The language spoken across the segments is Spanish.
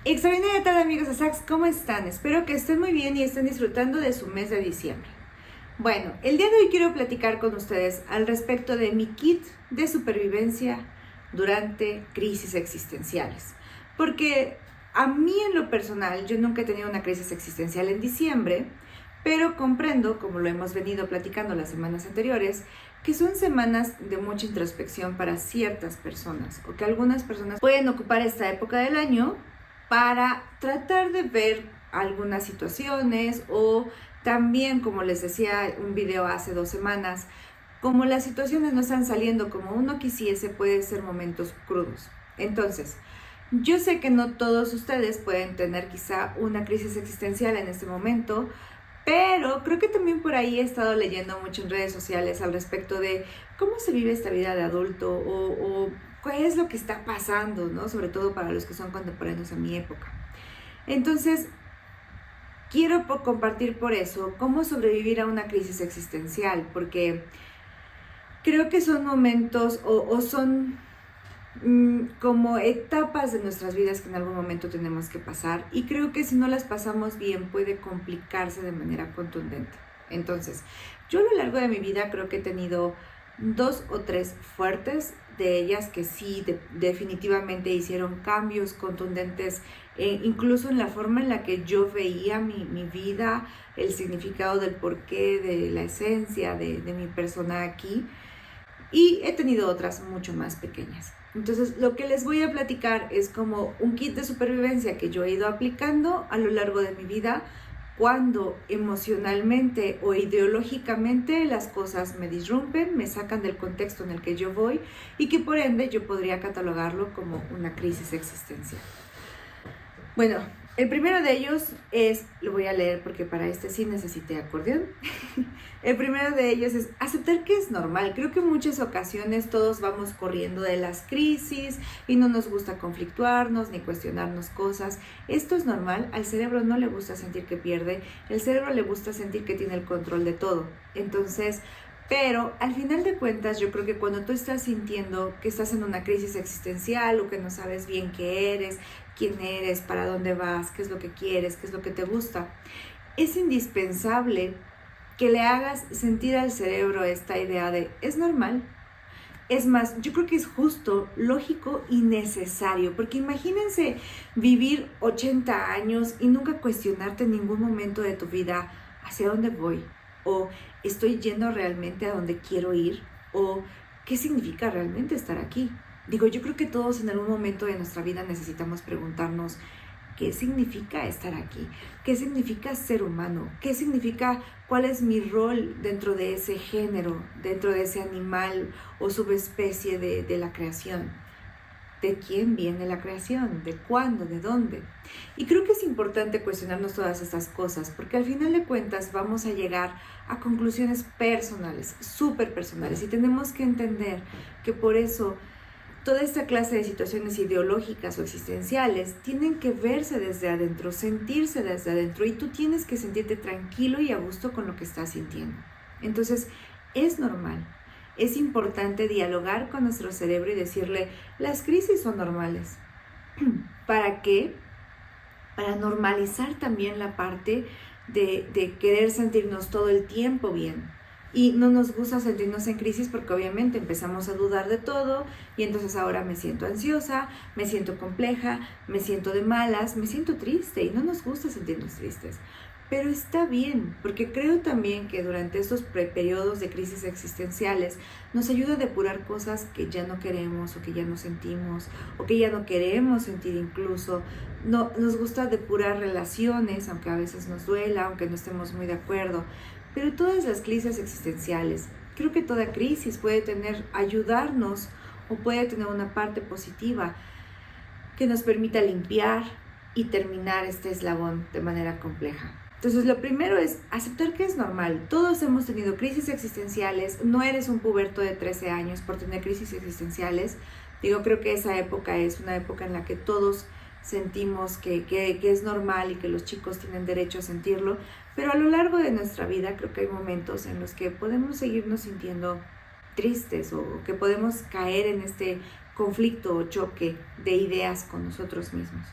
Extraordinaria tarde, amigos de Sax, ¿cómo están? Espero que estén muy bien y estén disfrutando de su mes de diciembre. Bueno, el día de hoy quiero platicar con ustedes al respecto de mi kit de supervivencia durante crisis existenciales. Porque a mí en lo personal, yo nunca he tenido una crisis existencial en diciembre, pero comprendo, como lo hemos venido platicando las semanas anteriores, que son semanas de mucha introspección para ciertas personas, o que algunas personas pueden ocupar esta época del año para tratar de ver algunas situaciones o también, como les decía un video hace 2 semanas, como las situaciones no están saliendo como uno quisiese, pueden ser momentos crudos. Entonces, yo sé que no todos ustedes pueden tener quizá una crisis existencial en este momento, pero creo que también por ahí he estado leyendo mucho en redes sociales al respecto de cómo se vive esta vida de adulto o qué es lo que está pasando, ¿no? Sobre todo para los que son contemporáneos a mi época. Entonces, quiero compartir por eso cómo sobrevivir a una crisis existencial, porque creo que son momentos o son como etapas de nuestras vidas que en algún momento tenemos que pasar, y creo que si no las pasamos bien puede complicarse de manera contundente. Entonces, yo a lo largo de mi vida creo que he tenido 2 o 3 fuertes, de ellas que sí definitivamente hicieron cambios contundentes, incluso en la forma en la que yo veía mi vida, el significado del porqué, de la esencia de mi persona aquí. Y he tenido otras mucho más pequeñas. Entonces, lo que les voy a platicar es como un kit de supervivencia que yo he ido aplicando a lo largo de mi vida cuando emocionalmente o ideológicamente las cosas me disrumpen, me sacan del contexto en el que yo voy y que por ende yo podría catalogarlo como una crisis existencial. Bueno, el primero de ellos es, lo voy a leer porque para este sí necesité acordeón. El primero de ellos es aceptar que es normal. Creo que en muchas ocasiones todos vamos corriendo de las crisis y no nos gusta conflictuarnos ni cuestionarnos cosas. Esto es normal. Al cerebro no le gusta sentir que pierde. El cerebro le gusta sentir que tiene el control de todo. Entonces, pero al final de cuentas, yo creo que cuando tú estás sintiendo que estás en una crisis existencial o que no sabes bien qué eres, quién eres, para dónde vas, qué es lo que quieres, qué es lo que te gusta, es indispensable que le hagas sentir al cerebro esta idea de es normal. Es más, yo creo que es justo, lógico y necesario, porque imagínense vivir 80 años y nunca cuestionarte en ningún momento de tu vida hacia dónde voy, o estoy yendo realmente a donde quiero ir, o qué significa realmente estar aquí. Digo, yo creo que todos en algún momento de nuestra vida necesitamos preguntarnos qué significa estar aquí, qué significa ser humano, qué significa, cuál es mi rol dentro de ese género, dentro de ese animal o subespecie de la creación. ¿De quién viene la creación? ¿De cuándo? ¿De dónde? Y creo que es importante cuestionarnos todas estas cosas, porque al final de cuentas vamos a llegar a conclusiones personales, súper personales, y tenemos que entender que por eso toda esta clase de situaciones ideológicas o existenciales tienen que verse desde adentro, sentirse desde adentro, y tú tienes que sentirte tranquilo y a gusto con lo que estás sintiendo. Entonces, es normal. Es importante dialogar con nuestro cerebro y decirle, las crisis son normales. ¿Para qué? Para normalizar también la parte de querer sentirnos todo el tiempo bien. Y no nos gusta sentirnos en crisis porque obviamente empezamos a dudar de todo y entonces ahora me siento ansiosa, me siento compleja, me siento de malas, me siento triste y no nos gusta sentirnos tristes. Pero está bien, porque creo también que durante estos periodos de crisis existenciales nos ayuda a depurar cosas que ya no queremos o que ya no sentimos o que ya no queremos sentir incluso. No, nos gusta depurar relaciones, aunque a veces nos duela, aunque no estemos muy de acuerdo. Pero todas las crisis existenciales, creo que toda crisis puede ayudarnos o puede tener una parte positiva que nos permita limpiar y terminar este eslabón de manera compleja. Entonces, lo primero es aceptar que es normal. Todos hemos tenido crisis existenciales. No eres un puberto de 13 años por tener crisis existenciales. Creo que esa época es una época en la que todos sentimos que es normal y que los chicos tienen derecho a sentirlo. Pero a lo largo de nuestra vida creo que hay momentos en los que podemos seguirnos sintiendo tristes o que podemos caer en este conflicto o choque de ideas con nosotros mismos.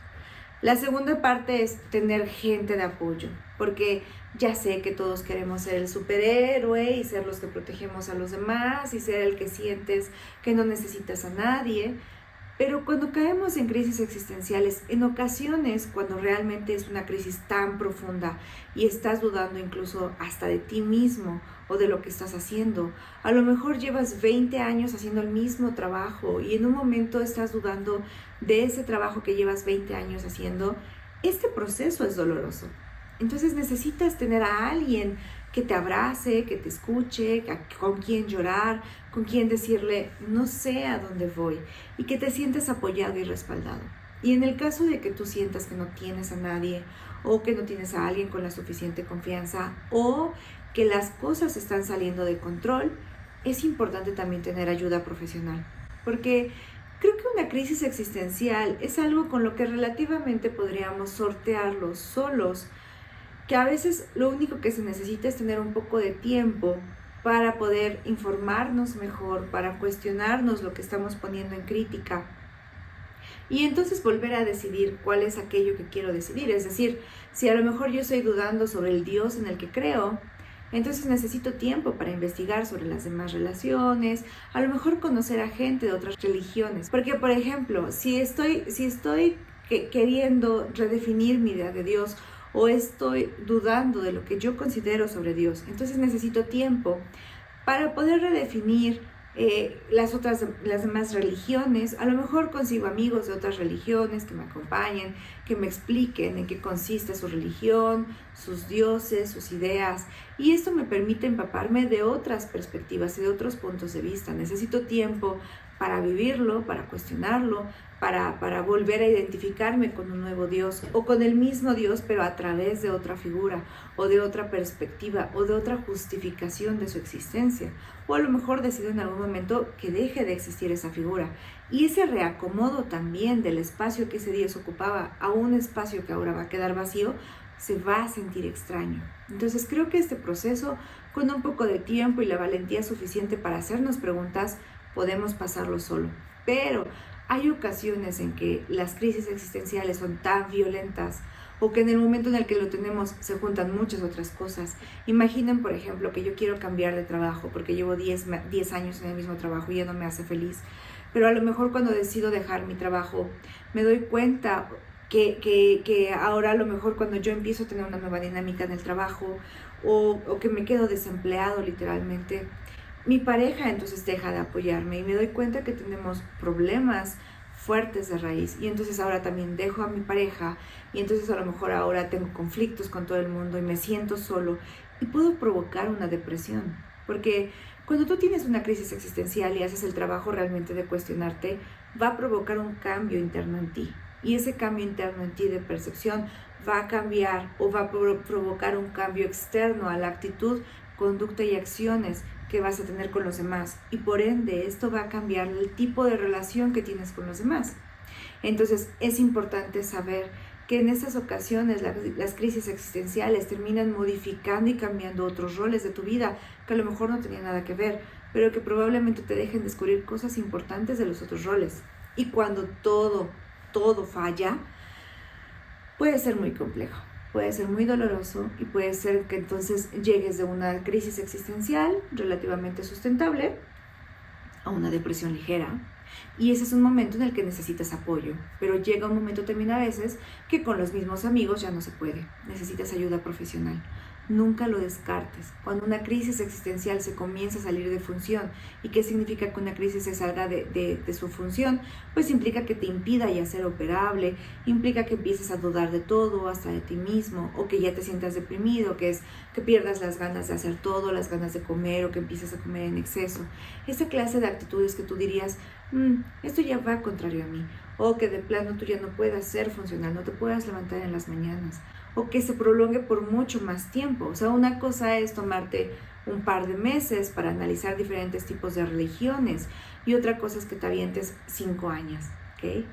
La segunda parte es tener gente de apoyo, porque ya sé que todos queremos ser el superhéroe y ser los que protegemos a los demás y ser el que sientes que no necesitas a nadie. Pero cuando caemos en crisis existenciales, en ocasiones cuando realmente es una crisis tan profunda y estás dudando incluso hasta de ti mismo o de lo que estás haciendo, a lo mejor llevas 20 años haciendo el mismo trabajo y en un momento estás dudando de ese trabajo que llevas 20 años haciendo, este proceso es doloroso. Entonces necesitas tener a alguien que te abrace, que te escuche, con quien llorar, con quien decirle, no sé a dónde voy, y que te sientes apoyado y respaldado. Y en el caso de que tú sientas que no tienes a nadie, o que no tienes a alguien con la suficiente confianza, o que las cosas están saliendo de control, es importante también tener ayuda profesional. Porque creo que una crisis existencial es algo con lo que relativamente podríamos sortearlo solos, que a veces lo único que se necesita es tener un poco de tiempo para poder informarnos mejor, para cuestionarnos lo que estamos poniendo en crítica y entonces volver a decidir cuál es aquello que quiero decidir. Es decir, si a lo mejor yo estoy dudando sobre el Dios en el que creo, entonces necesito tiempo para investigar sobre las demás relaciones, a lo mejor conocer a gente de otras religiones. Porque, por ejemplo, si estoy queriendo redefinir mi idea de Dios, o estoy dudando de lo que yo considero sobre Dios, entonces necesito tiempo para poder redefinir las demás religiones. A lo mejor consigo amigos de otras religiones que me acompañen, que me expliquen en qué consiste su religión, sus dioses, sus ideas, y esto me permite empaparme de otras perspectivas y de otros puntos de vista. Necesito tiempo para vivirlo, para cuestionarlo, para volver a identificarme con un nuevo Dios o con el mismo Dios, pero a través de otra figura o de otra perspectiva o de otra justificación de su existencia. O a lo mejor decido en algún momento que deje de existir esa figura. Y ese reacomodo también del espacio que ese Dios ocupaba a un espacio que ahora va a quedar vacío, se va a sentir extraño. Entonces creo que este proceso, con un poco de tiempo y la valentía suficiente para hacernos preguntas, podemos pasarlo solo. Pero hay ocasiones en que las crisis existenciales son tan violentas o que en el momento en el que lo tenemos se juntan muchas otras cosas. Imaginen, por ejemplo, que yo quiero cambiar de trabajo porque llevo 10 años en el mismo trabajo y ya no me hace feliz. Pero a lo mejor cuando decido dejar mi trabajo me doy cuenta que ahora a lo mejor cuando yo empiezo a tener una nueva dinámica en el trabajo o que me quedo desempleado literalmente, mi pareja entonces deja de apoyarme y me doy cuenta que tenemos problemas fuertes de raíz y entonces ahora también dejo a mi pareja y entonces a lo mejor ahora tengo conflictos con todo el mundo y me siento solo y puedo provocar una depresión, porque cuando tú tienes una crisis existencial y haces el trabajo realmente de cuestionarte, va a provocar un cambio interno en ti y ese cambio interno en ti de percepción va a cambiar o va a provocar un cambio externo a la actitud, conducta y acciones que vas a tener con los demás y por ende esto va a cambiar el tipo de relación que tienes con los demás. Entonces es importante saber que en estas ocasiones las crisis existenciales terminan modificando y cambiando otros roles de tu vida que a lo mejor no tenían nada que ver, pero que probablemente te dejen descubrir cosas importantes de los otros roles. Y cuando todo falla, puede ser muy complejo. Puede ser muy doloroso y puede ser que entonces llegues de una crisis existencial relativamente sustentable a una depresión ligera. Y ese es un momento en el que necesitas apoyo, pero llega un momento también a veces que con los mismos amigos ya no se puede. Necesitas ayuda profesional. Nunca lo descartes. Cuando una crisis existencial se comienza a salir de función, ¿y qué significa que una crisis se salga de su función? Pues implica que te impida ya ser operable, implica que empieces a dudar de todo, hasta de ti mismo, o que ya te sientas deprimido, que es que pierdas las ganas de hacer todo, las ganas de comer, o que empieces a comer en exceso. Esa clase de actitudes que tú dirías, esto ya va contrario a mí, o que de plano tú ya no puedas ser funcional, no te puedas levantar en las mañanas, o que se prolongue por mucho más tiempo. O sea, una cosa es tomarte un par de meses para analizar diferentes tipos de religiones y otra cosa es que te avientes 5 años, ¿ok?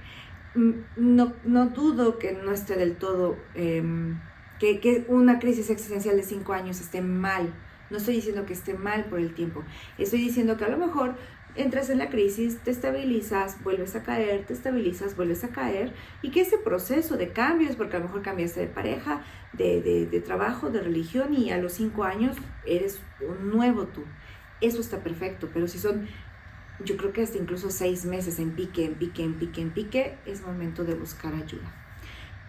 No dudo que no esté del todo, que una crisis existencial de 5 años esté mal. No estoy diciendo que esté mal por el tiempo. Estoy diciendo que a lo mejor entras en la crisis, te estabilizas, vuelves a caer, te estabilizas, vuelves a caer, y que ese proceso de cambios, porque a lo mejor cambiaste de pareja, de trabajo, de religión, y a los 5 años eres un nuevo tú. Eso está perfecto, pero si son, yo creo que hasta incluso 6 meses en pique, es momento de buscar ayuda.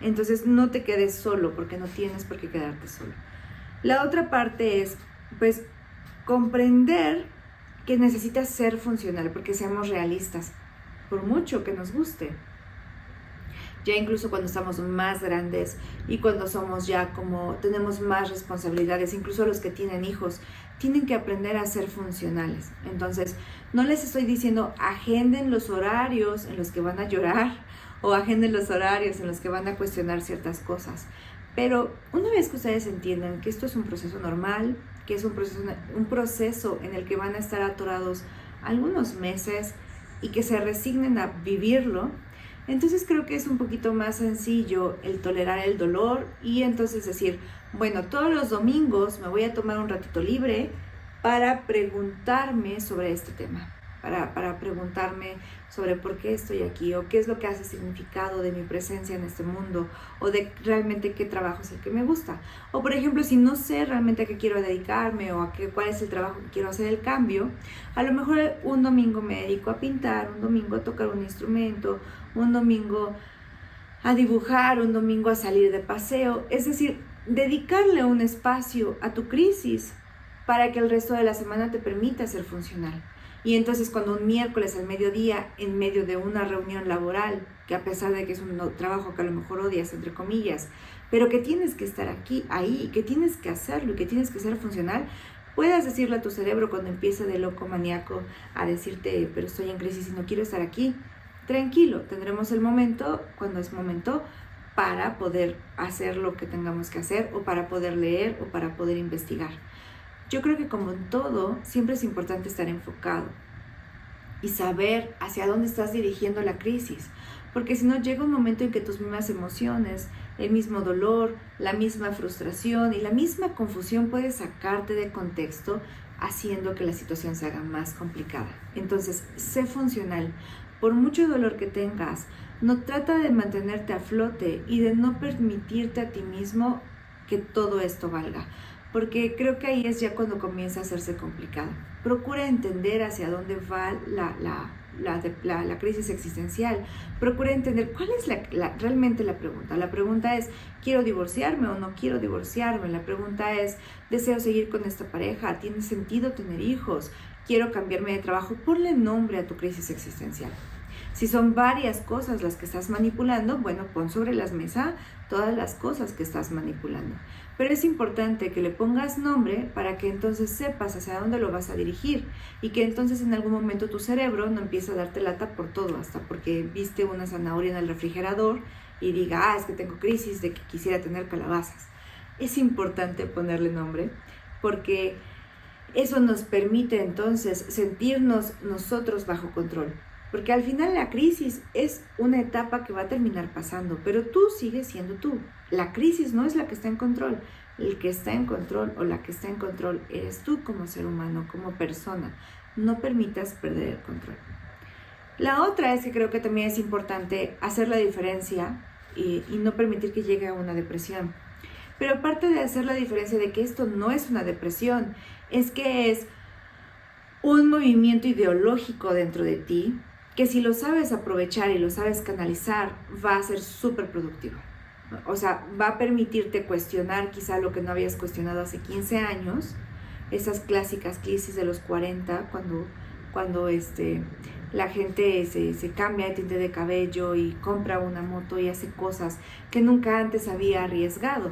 Entonces no te quedes solo, porque no tienes por qué quedarte solo. La otra parte es, pues, comprender que necesitas ser funcional, porque seamos realistas, por mucho que nos guste. Ya incluso cuando estamos más grandes y cuando somos ya como, tenemos más responsabilidades, incluso los que tienen hijos, tienen que aprender a ser funcionales. Entonces, no les estoy diciendo agenden los horarios en los que van a llorar o agenden los horarios en los que van a cuestionar ciertas cosas. Pero una vez que ustedes entiendan que esto es un proceso normal, que es un proceso en el que van a estar atorados algunos meses y que se resignen a vivirlo, entonces creo que es un poquito más sencillo el tolerar el dolor y entonces decir, bueno, todos los domingos me voy a tomar un ratito libre para preguntarme sobre este tema, para preguntarme sobre por qué estoy aquí o qué es lo que hace significado de mi presencia en este mundo o de realmente qué trabajo es el que me gusta. O por ejemplo, si no sé realmente a qué quiero dedicarme o cuál es el trabajo que quiero hacer el cambio, a lo mejor un domingo me dedico a pintar, un domingo a tocar un instrumento, un domingo a dibujar, un domingo a salir de paseo. Es decir, dedicarle un espacio a tu crisis para que el resto de la semana te permita ser funcional. Y entonces cuando un miércoles al mediodía, en medio de una reunión laboral, que a pesar de que es un trabajo que a lo mejor odias, entre comillas, pero que tienes que estar ahí, que tienes que hacerlo y que tienes que ser funcional, puedas decirle a tu cerebro cuando empiece de loco maníaco a decirte, pero estoy en crisis y no quiero estar aquí, tranquilo, tendremos el momento, cuando es momento, para poder hacer lo que tengamos que hacer o para poder leer o para poder investigar. Yo creo que como en todo, siempre es importante estar enfocado y saber hacia dónde estás dirigiendo la crisis, porque si no llega un momento en que tus mismas emociones, el mismo dolor, la misma frustración y la misma confusión puede sacarte de contexto, haciendo que la situación se haga más complicada. Entonces, sé funcional. Por mucho dolor que tengas, no trata de mantenerte a flote y de no permitirte a ti mismo que todo esto valga, porque creo que ahí es ya cuando comienza a hacerse complicado. Procura entender hacia dónde va la crisis existencial. Procura entender cuál es realmente la pregunta. La pregunta es, ¿quiero divorciarme o no quiero divorciarme? La pregunta es, ¿deseo seguir con esta pareja? ¿Tiene sentido tener hijos? ¿Quiero cambiarme de trabajo? Ponle nombre a tu crisis existencial. Si son varias cosas las que estás manipulando, bueno, pon sobre la mesa todas las cosas que estás manipulando. Pero es importante que le pongas nombre para que entonces sepas hacia dónde lo vas a dirigir y que entonces en algún momento tu cerebro no empiece a darte lata por todo, hasta porque viste una zanahoria en el refrigerador y diga, es que tengo crisis de que quisiera tener calabazas. Es importante ponerle nombre porque eso nos permite entonces sentirnos nosotros bajo control. Porque al final la crisis es una etapa que va a terminar pasando, pero tú sigues siendo tú. La crisis no es la que está en control. El que está en control o la que está en control eres tú como ser humano, como persona. No permitas perder el control. La otra es que creo que también es importante hacer la diferencia y no permitir que llegue a una depresión. Pero aparte de hacer la diferencia de que esto no es una depresión, es que es un movimiento ideológico dentro de ti, que si lo sabes aprovechar y lo sabes canalizar, va a ser súper productivo. O sea, va a permitirte cuestionar quizá lo que no habías cuestionado hace 15 años, esas clásicas crisis de los 40, cuando la gente se cambia de tinte de cabello y compra una moto y hace cosas que nunca antes había arriesgado.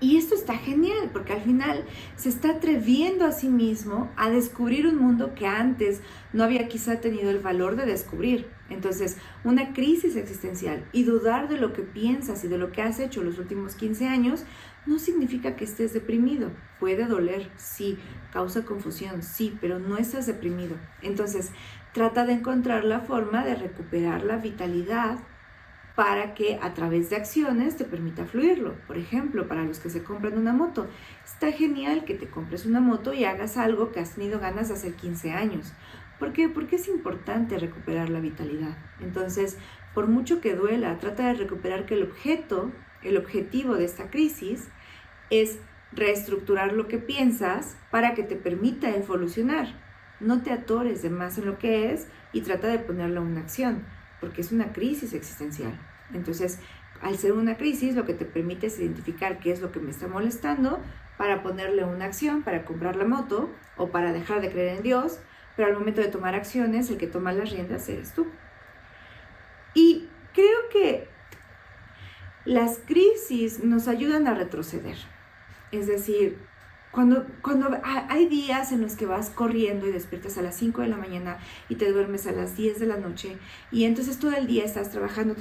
Y esto está genial, porque al final se está atreviendo a sí mismo a descubrir un mundo que antes no había quizá tenido el valor de descubrir. Entonces, una crisis existencial y dudar de lo que piensas y de lo que has hecho los últimos 15 años no significa que estés deprimido. Puede doler, sí, causa confusión, sí, pero no estás deprimido. Entonces, trata de encontrar la forma de recuperar la vitalidad para que a través de acciones te permita fluirlo. Por ejemplo, para los que se compran una moto, está genial que te compres una moto y hagas algo que has tenido ganas de hacer 15 años. ¿Por qué? Porque es importante recuperar la vitalidad. Entonces, por mucho que duela, trata de recuperar que el objetivo de esta crisis es reestructurar lo que piensas para que te permita evolucionar. No te atores de más en lo que es y trata de ponerlo en una acción, porque es una crisis existencial. Entonces, al ser una crisis, lo que te permite es identificar qué es lo que me está molestando para ponerle una acción, para comprar la moto o para dejar de creer en Dios, pero al momento de tomar acciones, el que toma las riendas eres tú. Y creo que las crisis nos ayudan a retroceder. Es decir, cuando hay días en los que vas corriendo y despiertas a las 5 de la mañana y te duermes a las 10 de la noche y entonces todo el día estás trabajando,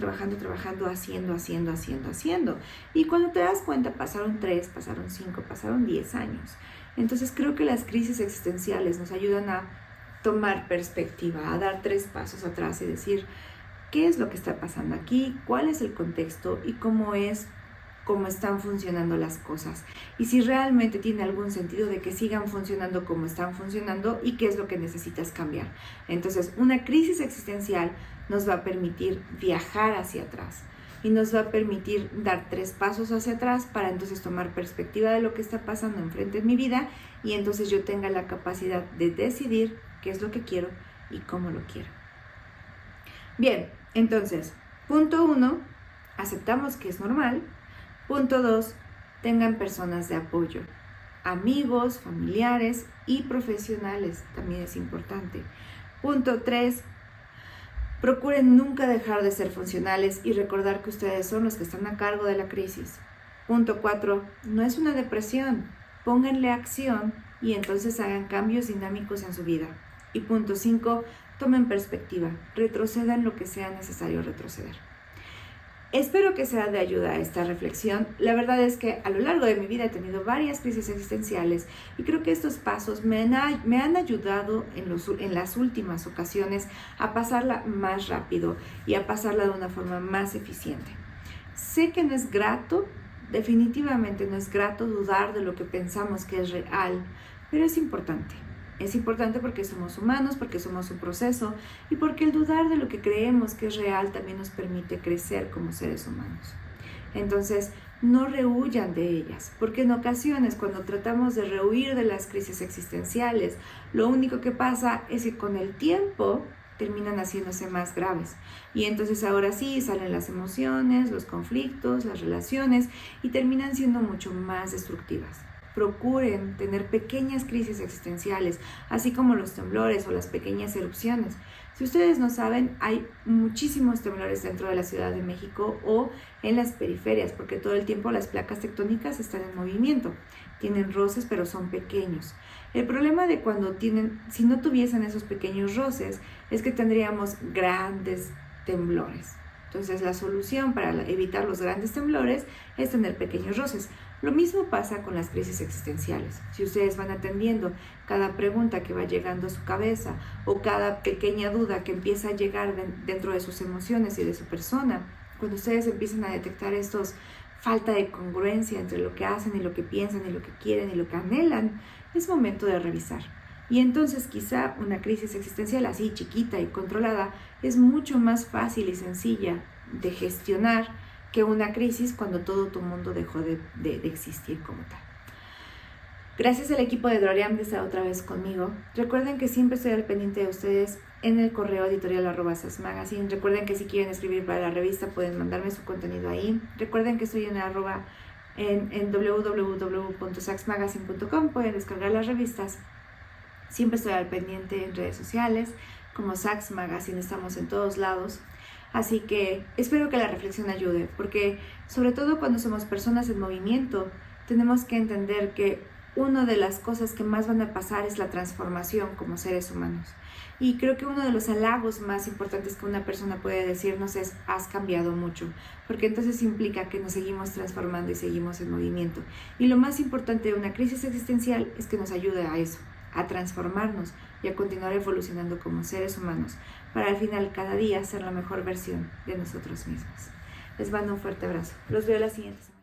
haciendo. Y cuando te das cuenta pasaron 3, pasaron 5, pasaron 10 años. Entonces creo que las crisis existenciales nos ayudan a tomar perspectiva, a dar 3 pasos atrás y decir, ¿qué es lo que está pasando aquí? ¿Cuál es el contexto? ¿Y cómo están funcionando las cosas? Y si realmente tiene algún sentido de que sigan funcionando como están funcionando y qué es lo que necesitas cambiar. Entonces, una crisis existencial nos va a permitir viajar hacia atrás y nos va a permitir dar 3 pasos hacia atrás para entonces tomar perspectiva de lo que está pasando enfrente de mi vida y entonces yo tenga la capacidad de decidir qué es lo que quiero y cómo lo quiero. Bien, entonces, punto 1, aceptamos que es normal. Punto 2, tengan personas de apoyo, amigos, familiares y profesionales, también es importante. Punto 3, procuren nunca dejar de ser funcionales y recordar que ustedes son los que están a cargo de la crisis. Punto 4, no es una depresión, pónganle acción y entonces hagan cambios dinámicos en su vida. Y punto 5, tomen perspectiva, retrocedan lo que sea necesario retroceder. Espero que sea de ayuda esta reflexión. La verdad es que a lo largo de mi vida he tenido varias crisis existenciales y creo que estos pasos me han ayudado en las últimas ocasiones a pasarla más rápido y a pasarla de una forma más eficiente. Sé que no es grato, definitivamente no es grato dudar de lo que pensamos que es real, pero es importante. Es importante porque somos humanos, porque somos un proceso y porque el dudar de lo que creemos que es real también nos permite crecer como seres humanos. Entonces, no rehuyan de ellas, porque en ocasiones cuando tratamos de rehuir de las crisis existenciales, lo único que pasa es que con el tiempo terminan haciéndose más graves. Y entonces ahora sí salen las emociones, los conflictos, las relaciones y terminan siendo mucho más destructivas. Procuren tener pequeñas crisis existenciales, así como los temblores o las pequeñas erupciones. Si ustedes no saben, hay muchísimos temblores dentro de la Ciudad de México o en las periferias, porque todo el tiempo las placas tectónicas están en movimiento. Tienen roces, pero son pequeños. El problema de si no tuviesen esos pequeños roces, es que tendríamos grandes temblores. Entonces, la solución para evitar los grandes temblores es tener pequeños roces. Lo mismo pasa con las crisis existenciales. Si ustedes van atendiendo cada pregunta que va llegando a su cabeza o cada pequeña duda que empieza a llegar dentro de sus emociones y de su persona, cuando ustedes empiezan a detectar falta de congruencia entre lo que hacen y lo que piensan y lo que quieren y lo que anhelan, es momento de revisar. Y entonces quizá una crisis existencial así chiquita y controlada es mucho más fácil y sencilla de gestionar que una crisis cuando todo tu mundo dejó de existir como tal. Gracias al equipo de Droliam de estar otra vez conmigo. Recuerden que siempre estoy al pendiente de ustedes en el correo editorial@saxmagazine. Recuerden que si quieren escribir para la revista pueden mandarme su contenido ahí. Recuerden que estoy en www.saxmagazine.com. Pueden descargar las revistas. Siempre estoy al pendiente en redes sociales como Sax Magazine, estamos en todos lados. Así que espero que la reflexión ayude, porque sobre todo cuando somos personas en movimiento, tenemos que entender que una de las cosas que más van a pasar es la transformación como seres humanos. Y creo que uno de los halagos más importantes que una persona puede decirnos es: has cambiado mucho, porque entonces implica que nos seguimos transformando y seguimos en movimiento. Y lo más importante de una crisis existencial es que nos ayude a eso, a transformarnos y a continuar evolucionando como seres humanos, para al final cada día ser la mejor versión de nosotros mismos. Les mando un fuerte abrazo. Los veo la siguiente semana.